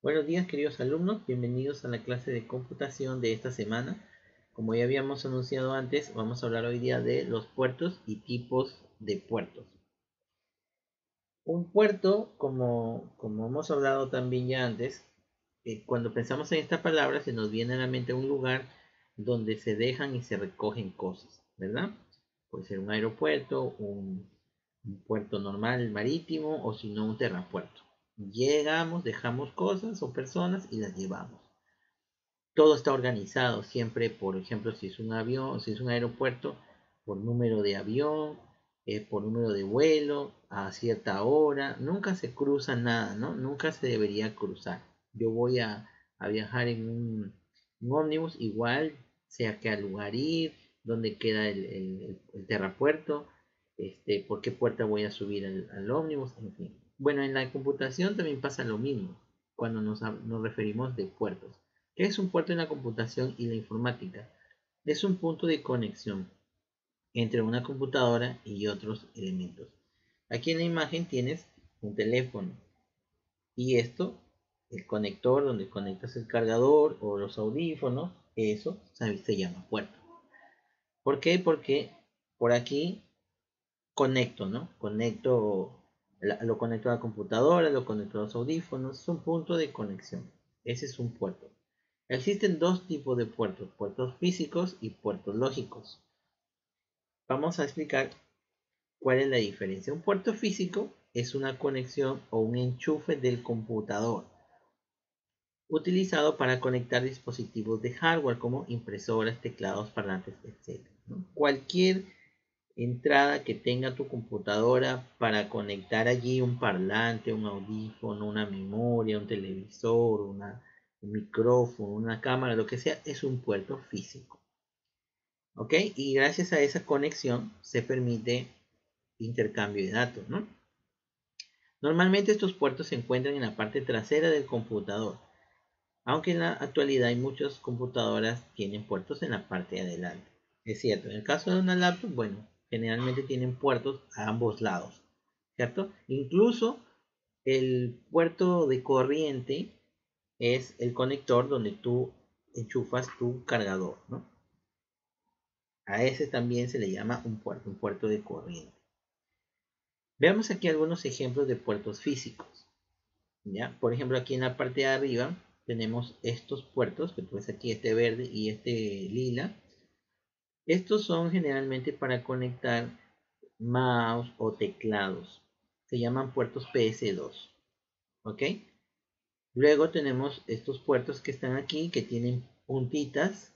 Buenos días, queridos alumnos, bienvenidos a la clase de computación de esta semana. Como ya habíamos anunciado antes, vamos a hablar hoy día de los puertos y tipos de puertos. Un puerto, como hemos hablado también ya antes, cuando pensamos en esta palabra se nos viene a la mente un lugar donde se dejan y se recogen cosas, ¿verdad? Puede ser un aeropuerto, un puerto normal marítimo o si no un terrapuerto. Llegamos, dejamos cosas o personas y las llevamos. Todo está organizado siempre, por ejemplo, si es un avión, si es un aeropuerto, por número de avión, por número de vuelo, a cierta hora, nunca se cruza nada, ¿no? Nunca se debería cruzar. Yo voy a viajar en un ómnibus, igual, sea que al lugar ir, donde queda el terrapuerto, por qué puerta voy a subir al ómnibus, en fin. Bueno, en la computación también pasa lo mismo, cuando nos referimos de puertos. ¿Qué es un puerto en la computación y la informática? Es un punto de conexión entre una computadora y otros elementos. Aquí en la imagen tienes un teléfono y esto, el conector donde conectas el cargador o los audífonos, eso se llama puerto. ¿Por qué? Porque por aquí conecto, ¿no? Lo conecto a la computadora, lo conecto a los audífonos, es un punto de conexión. Ese es un puerto. Existen dos tipos de puertos, puertos físicos y puertos lógicos. Vamos a explicar cuál es la diferencia. Un puerto físico es una conexión o un enchufe del computador utilizado para conectar dispositivos de hardware como impresoras, teclados, parlantes, etc. ¿no? Cualquier entrada que tenga tu computadora para conectar allí un parlante, un audífono, una memoria, un televisor, un micrófono, una cámara, lo que sea, es un puerto físico. ¿Ok? Y gracias a esa conexión se permite intercambio de datos, ¿no? Normalmente estos puertos se encuentran en la parte trasera del computador, aunque en la actualidad hay muchas computadoras que tienen puertos en la parte de adelante. Es cierto, en el caso de una laptop, bueno, generalmente tienen puertos a ambos lados, ¿cierto? Incluso el puerto de corriente es el conector donde tú enchufas tu cargador, ¿no? A ese también se le llama un puerto de corriente. Veamos aquí algunos ejemplos de puertos físicos. ¿Ya? Por ejemplo, aquí en la parte de arriba tenemos estos puertos, que pues aquí este verde y este lila. Estos son generalmente para conectar mouse o teclados. Se llaman puertos PS2. ¿Ok? Luego tenemos estos puertos que están aquí, que tienen puntitas.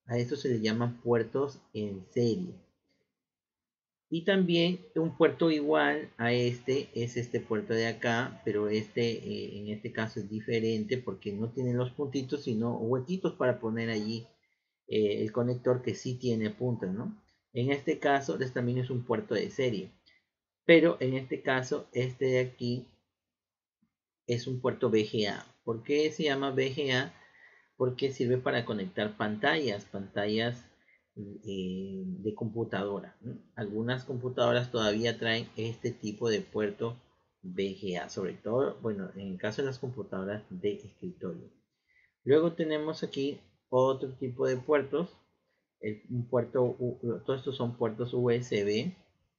A estos se les llaman puertos en serie. Y también un puerto igual a este es este puerto de acá, pero en este caso es diferente porque no tiene los puntitos, sino huequitos para poner allí el conector que sí tiene puntas, ¿no? En este caso, este también es un puerto de serie, pero en este caso, este de aquí es un puerto VGA. ¿Por qué se llama VGA? Porque sirve para conectar pantallas de computadora, ¿no? Algunas computadoras todavía traen este tipo de puerto VGA, sobre todo, bueno, en el caso de las computadoras de escritorio. Luego tenemos aquí otro tipo de puertos, todos estos son puertos USB,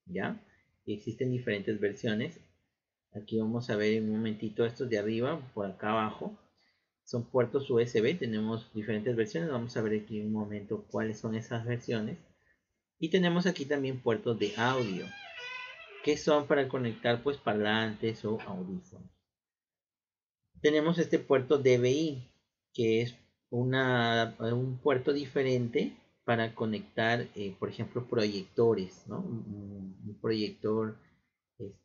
¿ya? Y existen diferentes versiones. Aquí vamos a ver en un momentito estos de arriba, por acá abajo son puertos USB, tenemos diferentes versiones, vamos a ver aquí en un momento cuáles son esas versiones. Y tenemos aquí también puertos de audio, que son para conectar pues parlantes o audífonos. Tenemos este puerto DVI, que es un puerto diferente para conectar, por ejemplo, proyectores, ¿no? Un proyector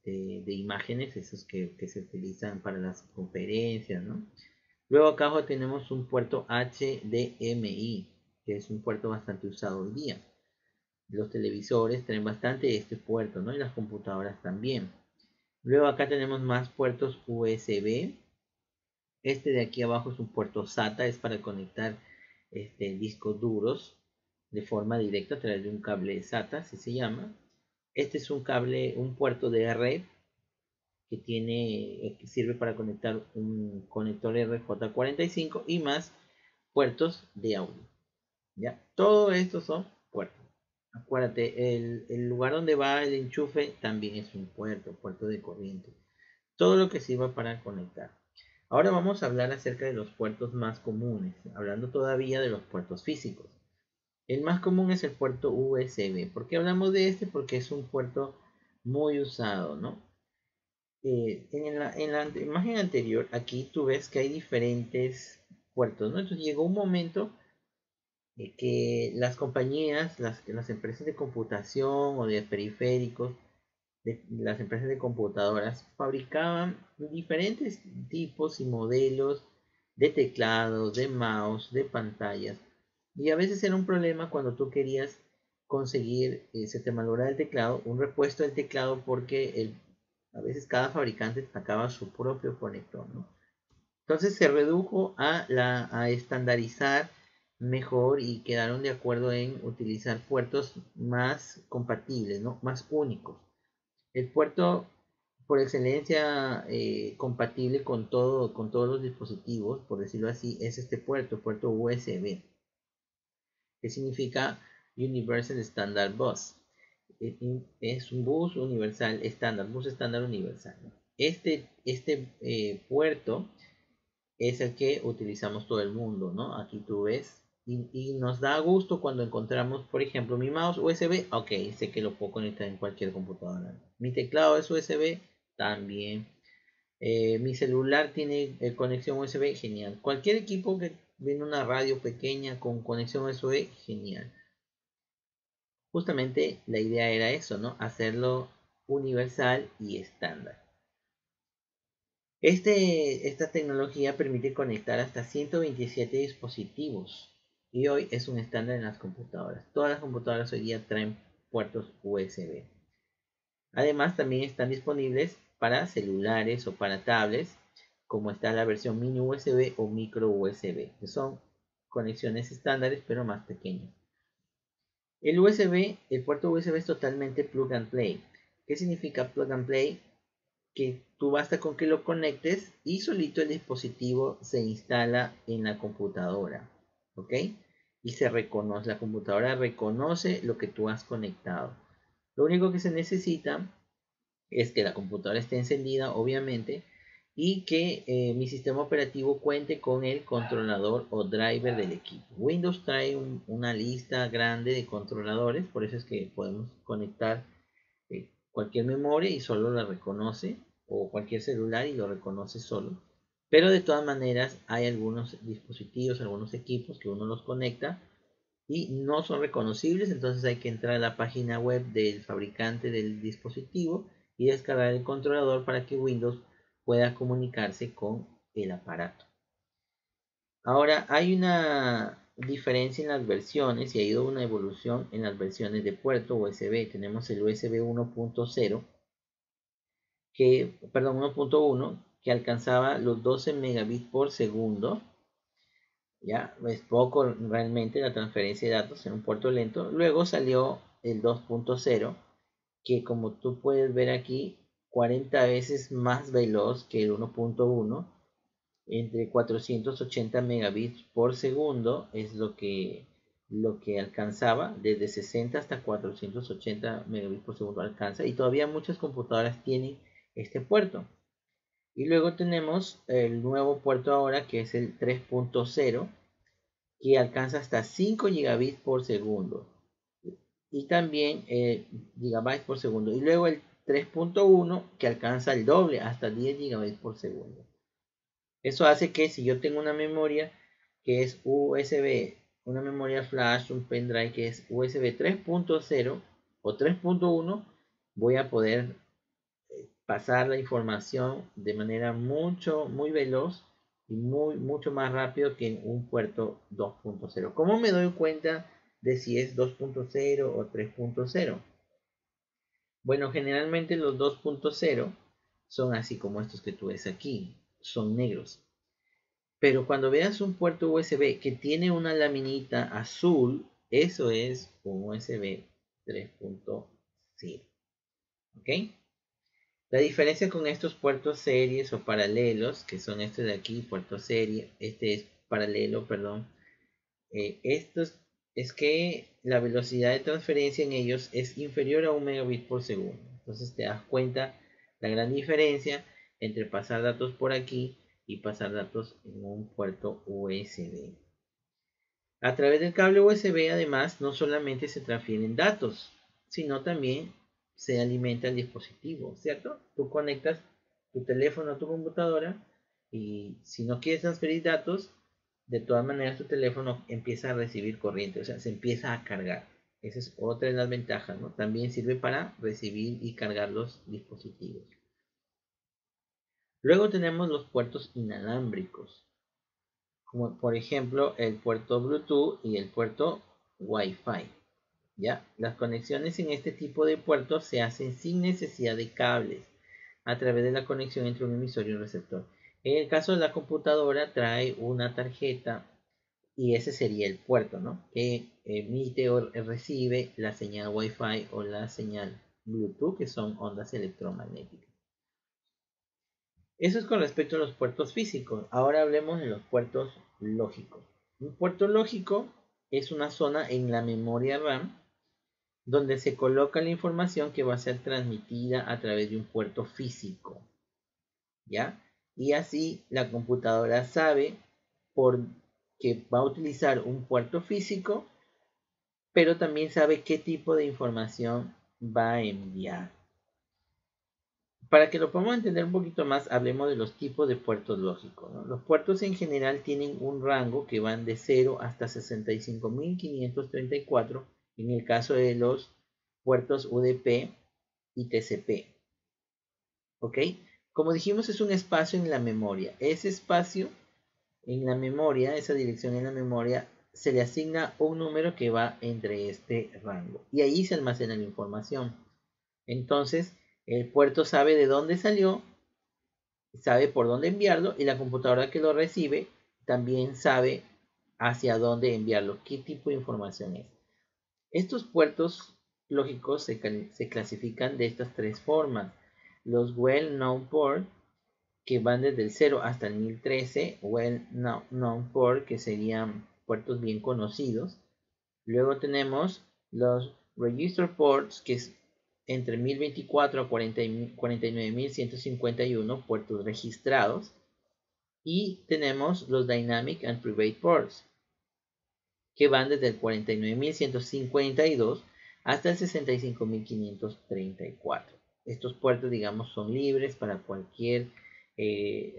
de imágenes, esos que se utilizan para las conferencias, ¿no? Luego acá abajo tenemos un puerto HDMI, que es un puerto bastante usado hoy día. Los televisores tienen bastante este puerto, ¿no? Y las computadoras también. Luego acá tenemos más puertos USB. Este de aquí abajo es un puerto SATA, es para conectar discos duros de forma directa a través de un cable SATA, así se llama. Este es un puerto de red que sirve para conectar un conector RJ45 y más puertos de audio. ¿Ya? Todo esto son puertos. Acuérdate, el lugar donde va el enchufe también es un puerto de corriente. Todo lo que sirva para conectar. Ahora vamos a hablar acerca de los puertos más comunes, hablando todavía de los puertos físicos. El más común es el puerto USB. ¿Por qué hablamos de este? Porque es un puerto muy usado, ¿no? En la imagen anterior, aquí tú ves que hay diferentes puertos, ¿no? Entonces llegó un momento que las compañías, las empresas de computación o de periféricos, las empresas de computadoras, fabricaban diferentes tipos y modelos de teclados, de mouse, de pantallas. Y a veces era un problema cuando tú querías conseguir, se te malograba el teclado, un repuesto del teclado porque a veces cada fabricante sacaba su propio conector, ¿no? Entonces se redujo a estandarizar mejor y quedaron de acuerdo en utilizar puertos más compatibles, ¿no? Más únicos. El puerto por excelencia compatible con todos los dispositivos, por decirlo así, es este puerto USB, que significa Universal Standard Bus. Es un bus universal estándar, bus estándar universal, ¿no? Este puerto es el que utilizamos todo el mundo, ¿no? Aquí tú ves. Y nos da gusto cuando encontramos, por ejemplo, mi mouse USB. Ok, sé que lo puedo conectar en cualquier computadora. Mi teclado es USB, también. Mi celular tiene conexión USB, genial. Cualquier equipo que viene una radio pequeña con conexión USB, genial. Justamente la idea era eso, ¿no? Hacerlo universal y estándar. Esta tecnología permite conectar hasta 127 dispositivos y hoy es un estándar en las computadoras. Todas las computadoras hoy día traen puertos USB. Además, también están disponibles para celulares o para tablets, como está la versión mini USB o micro USB, que son conexiones estándares pero más pequeñas. El puerto USB es totalmente plug and play. ¿Qué significa plug and play? Que tú basta con que lo conectes y solito el dispositivo se instala en la computadora, ¿ok? Y la computadora reconoce lo que tú has conectado. Lo único que se necesita es que la computadora esté encendida, obviamente, y que mi sistema operativo cuente con el controlador o driver del equipo. Windows trae una lista grande de controladores, por eso es que podemos conectar cualquier memoria y solo la reconoce, o cualquier celular y lo reconoce solo. Pero de todas maneras hay algunos dispositivos, algunos equipos que uno los conecta y no son reconocibles, entonces hay que entrar a la página web del fabricante del dispositivo y descargar el controlador para que Windows pueda comunicarse con el aparato. Ahora hay una diferencia en las versiones y ha ido una evolución en las versiones de puerto USB. Tenemos el USB 1.0 perdón, 1.1 que alcanzaba los 12 megabits por segundo. Ya es poco realmente la transferencia de datos en un puerto lento. Luego salió el 2.0 que, como tú puedes ver aquí, 40 veces más veloz que el 1.1, entre 480 megabits por segundo es lo que alcanzaba, desde 60 hasta 480 megabits por segundo alcanza, y todavía muchas computadoras tienen este puerto. Y luego tenemos el nuevo puerto ahora, que es el 3.0, que alcanza hasta 5 gigabits por segundo y también gigabytes por segundo, y luego el 3.1 que alcanza el doble, hasta 10 gigabytes por segundo. Eso hace que si yo tengo una memoria que es USB, una memoria flash, un pendrive que es USB 3.0 o 3.1, voy a poder pasar la información de manera muy veloz y mucho más rápido que en un puerto 2.0. ¿Cómo me doy cuenta de si es 2.0 o 3.0? Bueno, generalmente los 2.0 son así como estos que tú ves aquí, son negros. Pero cuando veas un puerto USB que tiene una laminita azul, eso es un USB 3.0. ¿Ok? La diferencia con estos puertos series o paralelos, que son este de aquí, puerto serie, este es paralelo, perdón, estos es que la velocidad de transferencia en ellos es inferior a 1 megabit por segundo. Entonces te das cuenta la gran diferencia entre pasar datos por aquí y pasar datos en un puerto USB. A través del cable USB, además, no solamente se transfieren datos, sino también se alimenta el dispositivo, ¿cierto? Tú conectas tu teléfono a tu computadora y si no quieres transferir datos, de todas maneras tu teléfono empieza a recibir corriente, o sea, se empieza a cargar. Esa es otra de las ventajas, ¿no? También sirve para recibir y cargar los dispositivos. Luego tenemos los puertos inalámbricos, como por ejemplo el puerto Bluetooth y el puerto Wi-Fi. ¿Ya? Las conexiones en este tipo de puertos se hacen sin necesidad de cables, a través de la conexión entre un emisor y un receptor. En el caso de la computadora trae una tarjeta y ese sería el puerto, ¿no? Que emite o recibe la señal Wi-Fi o la señal Bluetooth, que son ondas electromagnéticas. Eso es con respecto a los puertos físicos. Ahora hablemos de los puertos lógicos. Un puerto lógico es una zona en la memoria RAM donde se coloca la información que va a ser transmitida a través de un puerto físico, ¿ya? Y así la computadora sabe que va a utilizar un puerto físico, pero también sabe qué tipo de información va a enviar. Para que lo podamos entender un poquito más, hablemos de los tipos de puertos lógicos, ¿no? Los puertos en general tienen un rango que van de 0 hasta 65.534 en el caso de los puertos UDP y TCP. ¿Ok? Como dijimos, es un espacio en la memoria. Ese espacio en la memoria, esa dirección en la memoria, se le asigna un número que va entre este rango. Y ahí se almacena la información. Entonces, el puerto sabe de dónde salió, sabe por dónde enviarlo y la computadora que lo recibe también sabe hacia dónde enviarlo, qué tipo de información es. Estos puertos lógicos se clasifican de estas tres formas. Los well-known port, que van desde el 0 hasta el 1013, well-known port, que serían puertos bien conocidos. Luego tenemos los register ports, que es entre 1024 a 49.151 puertos registrados. Y tenemos los dynamic and private ports, que van desde el 49.152 hasta el 65.534. Estos puertos, digamos, son libres para cualquier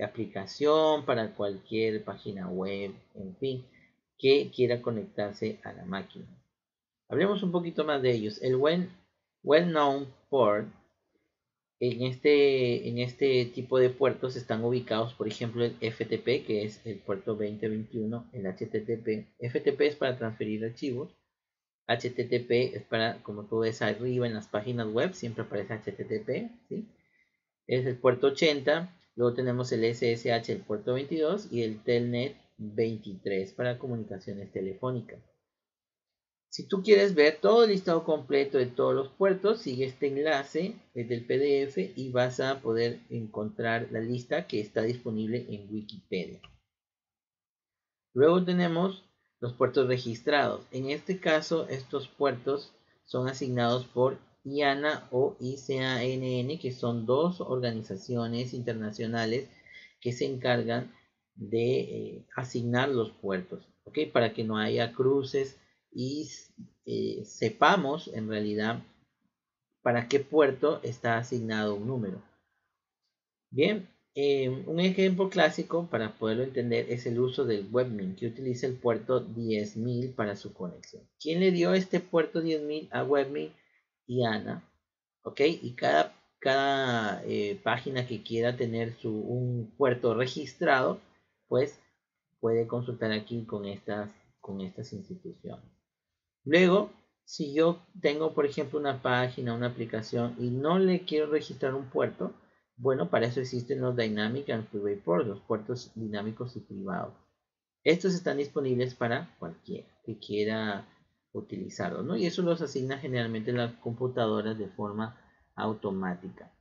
aplicación, para cualquier página web, en fin, que quiera conectarse a la máquina. Hablemos un poquito más de ellos. El well-known port, en este tipo de puertos están ubicados, por ejemplo, el FTP, que es el puerto 2021, el HTTP. FTP es para transferir archivos. HTTP es para, como tú ves arriba en las páginas web, siempre aparece HTTP, ¿sí? Es el puerto 80. Luego tenemos el SSH, el puerto 22, y el Telnet 23 para comunicaciones telefónicas. Si tú quieres ver todo el listado completo de todos los puertos, sigue este enlace del PDF y vas a poder encontrar la lista que está disponible en Wikipedia. Luego tenemos los puertos registrados. En este caso, estos puertos son asignados por IANA o ICANN, que son dos organizaciones internacionales que se encargan de asignar los puertos, ¿ok? Para que no haya cruces y sepamos en realidad para qué puerto está asignado un número. Bien, un ejemplo clásico para poderlo entender es el uso del WebMin, que utiliza el puerto 10.000 para su conexión. ¿Quién le dio este puerto 10.000 a WebMin? IANA, ¿ok? Y cada página que quiera tener un puerto registrado, pues puede consultar aquí con estas instituciones. Luego, si yo tengo, por ejemplo, una página, una aplicación y no le quiero registrar un puerto, bueno, para eso existen los Dynamic and Private Ports, los puertos dinámicos y privados. Estos están disponibles para cualquiera que quiera utilizarlos, ¿no? Y eso los asigna generalmente las computadoras de forma automática.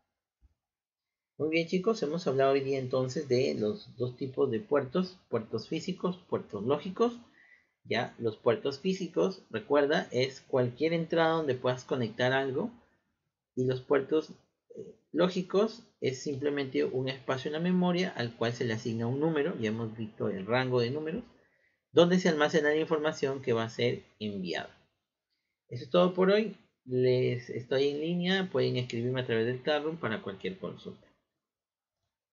Muy bien chicos, hemos hablado hoy día entonces de los dos tipos de puertos, puertos físicos, puertos lógicos. Ya, los puertos físicos, recuerda, es cualquier entrada donde puedas conectar algo. Y los puertos lógicos es simplemente un espacio en la memoria al cual se le asigna un número, ya hemos visto el rango de números, donde se almacena la información que va a ser enviada. Eso es todo por hoy. Les estoy en línea, pueden escribirme a través del chat room para cualquier consulta.